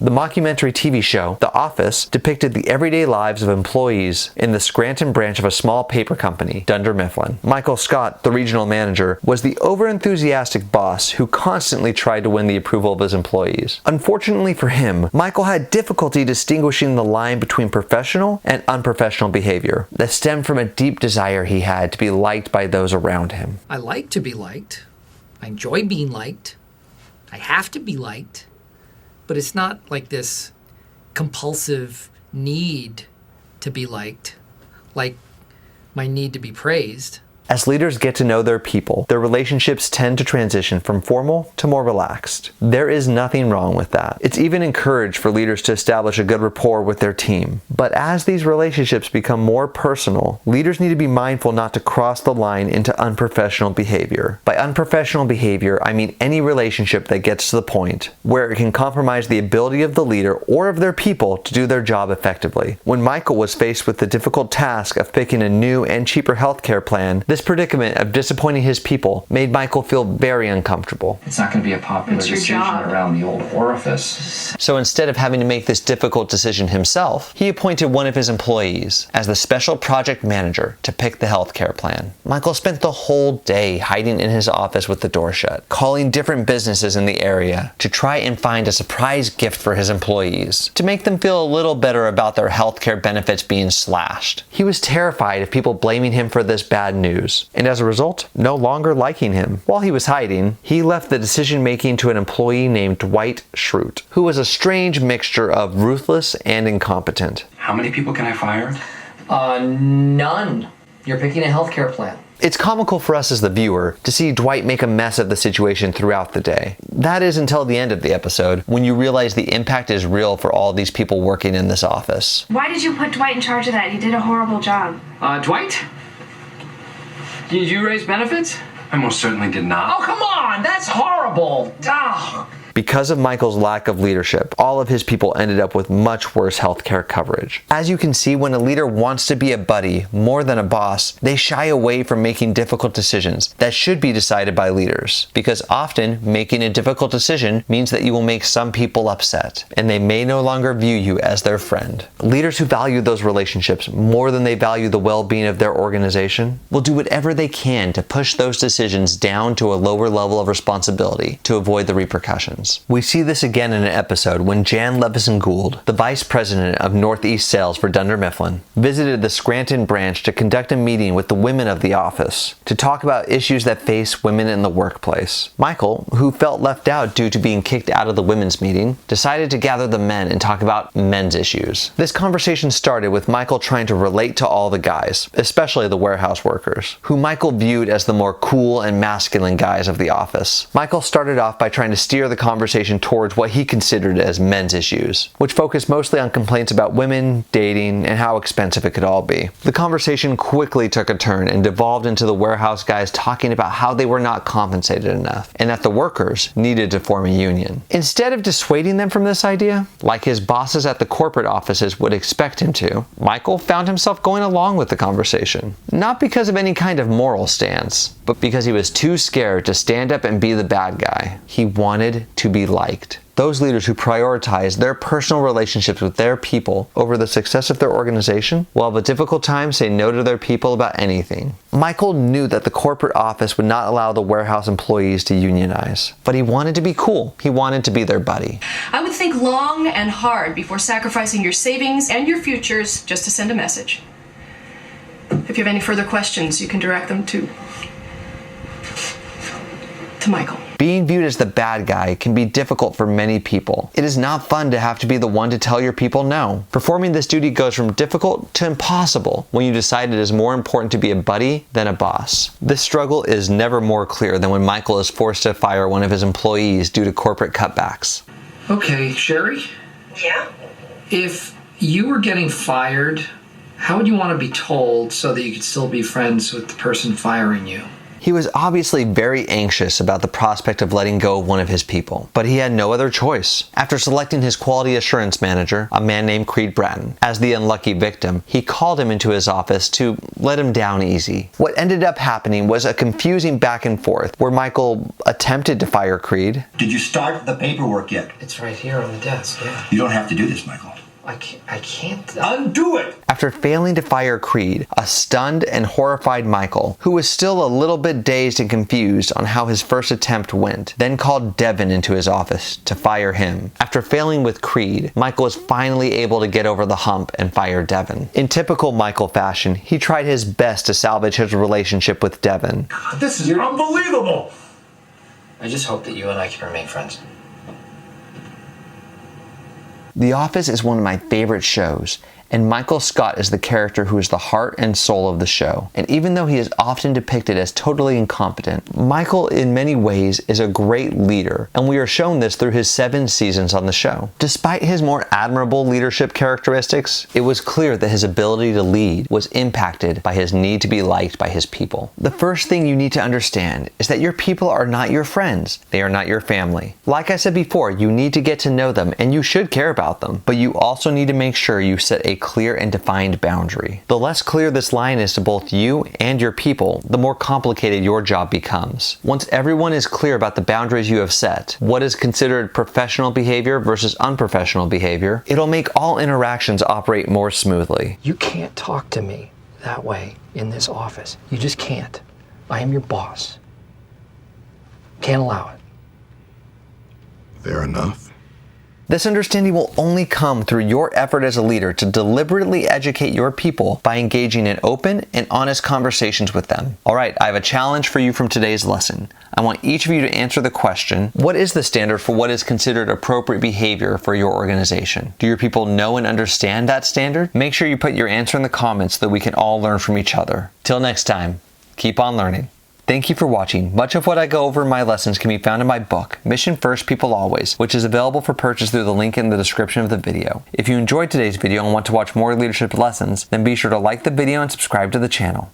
The mockumentary TV show, The Office, depicted the everyday lives of employees in the Scranton branch of a small paper company, Dunder Mifflin. Michael Scott, the regional manager, was the overenthusiastic boss who constantly tried to win the approval of his employees. Unfortunately for him, Michael had difficulty distinguishing the line between professional and unprofessional behavior that stemmed from a deep desire he had to be liked by those around him. I like to be liked. I enjoy being liked. I have to be liked. But it's not like this compulsive need to be liked, like my need to be praised. As leaders get to know their people, their relationships tend to transition from formal to more relaxed. There is nothing wrong with that. It's even encouraged for leaders to establish a good rapport with their team. But as these relationships become more personal, leaders need to be mindful not to cross the line into unprofessional behavior. By unprofessional behavior, I mean any relationship that gets to the point where it can compromise the ability of the leader or of their people to do their job effectively. When Michael was faced with the difficult task of picking a new and cheaper healthcare plan, this predicament of disappointing his people made Michael feel very uncomfortable. It's not going to be a popular decision around the old orifice. So instead of having to make this difficult decision himself, he appointed one of his employees as the special project manager to pick the healthcare plan. Michael spent the whole day hiding in his office with the door shut, calling different businesses in the area to try and find a surprise gift for his employees, to make them feel a little better about their healthcare benefits being slashed. He was terrified of people blaming him for this bad news, and as a result, no longer liking him. While he was hiding, he left the decision-making to an employee named Dwight Schrute, who was a strange mixture of ruthless and incompetent. How many people can I fire? None. You're picking a healthcare plan. It's comical for us as the viewer to see Dwight make a mess of the situation throughout the day. That is until the end of the episode, when you realize the impact is real for all these people working in this office. Why did you put Dwight in charge of that? He did a horrible job. Dwight? Did you raise benefits? I most certainly did not. Oh, come on! That's horrible! Oh. Because of Michael's lack of leadership, all of his people ended up with much worse healthcare coverage. As you can see, when a leader wants to be a buddy more than a boss, they shy away from making difficult decisions that should be decided by leaders. Because often, making a difficult decision means that you will make some people upset, and they may no longer view you as their friend. Leaders who value those relationships more than they value the well-being of their organization will do whatever they can to push those decisions down to a lower level of responsibility to avoid the repercussions. We see this again in an episode when Jan Levison Gould, the vice president of Northeast Sales for Dunder Mifflin, visited the Scranton branch to conduct a meeting with the women of the office to talk about issues that face women in the workplace. Michael, who felt left out due to being kicked out of the women's meeting, decided to gather the men and talk about men's issues. This conversation started with Michael trying to relate to all the guys, especially the warehouse workers, who Michael viewed as the more cool and masculine guys of the office. Michael started off by trying to steer the conversation towards what he considered as men's issues, which focused mostly on complaints about women, dating, and how expensive it could all be. The conversation quickly took a turn and devolved into the warehouse guys talking about how they were not compensated enough, and that the workers needed to form a union. Instead of dissuading them from this idea, like his bosses at the corporate offices would expect him to, Michael found himself going along with the conversation. Not because of any kind of moral stance, but because he was too scared to stand up and be the bad guy. He wanted to be liked. Those leaders who prioritize their personal relationships with their people over the success of their organization will have a difficult time saying no to their people about anything. Michael knew that the corporate office would not allow the warehouse employees to unionize, but he wanted to be cool. He wanted to be their buddy. I would think long and hard before sacrificing your savings and your futures just to send a message. If you have any further questions, you can direct them to Michael. Being viewed as the bad guy can be difficult for many people. It is not fun to have to be the one to tell your people no. Performing this duty goes from difficult to impossible when you decide it is more important to be a buddy than a boss. This struggle is never more clear than when Michael is forced to fire one of his employees due to corporate cutbacks. Okay, Sherry? Yeah? If you were getting fired, how would you want to be told so that you could still be friends with the person firing you? He was obviously very anxious about the prospect of letting go of one of his people, but he had no other choice. After selecting his quality assurance manager, a man named Creed Bratton, as the unlucky victim, he called him into his office to let him down easy. What ended up happening was a confusing back and forth where Michael attempted to fire Creed. Did you start the paperwork yet? It's right here on the desk, yeah. You don't have to do this, Michael. I can't. Undo it! After failing to fire Creed, a stunned and horrified Michael, who was still a little bit dazed and confused on how his first attempt went, then called Devin into his office to fire him. After failing with Creed, Michael was finally able to get over the hump and fire Devin. In typical Michael fashion, he tried his best to salvage his relationship with Devin. This is unbelievable! I just hope that you and I can remain friends. The Office is one of my favorite shows, and Michael Scott is the character who is the heart and soul of the show. And even though he is often depicted as totally incompetent, Michael in many ways is a great leader, and we are shown this through his 7 seasons on the show. Despite his more admirable leadership characteristics, it was clear that his ability to lead was impacted by his need to be liked by his people. The first thing you need to understand is that your people are not your friends. They are not your family. Like I said before, you need to get to know them, and you should care about them, but you also need to make sure you set a clear and defined boundary. The less clear this line is to both you and your people, the more complicated your job becomes. Once everyone is clear about the boundaries you have set, what is considered professional behavior versus unprofessional behavior, it'll make all interactions operate more smoothly. You can't talk to me that way in this office. You just can't. I am your boss. Can't allow it. Fair enough. This understanding will only come through your effort as a leader to deliberately educate your people by engaging in open and honest conversations with them. All right, I have a challenge for you from today's lesson. I want each of you to answer the question, what is the standard for what is considered appropriate behavior for your organization? Do your people know and understand that standard? Make sure you put your answer in the comments so that we can all learn from each other. Till next time, keep on learning. Thank you for watching. Much of what I go over in my lessons can be found in my book, Mission First, People Always, which is available for purchase through the link in the description of the video. If you enjoyed today's video and want to watch more leadership lessons, then be sure to like the video and subscribe to the channel.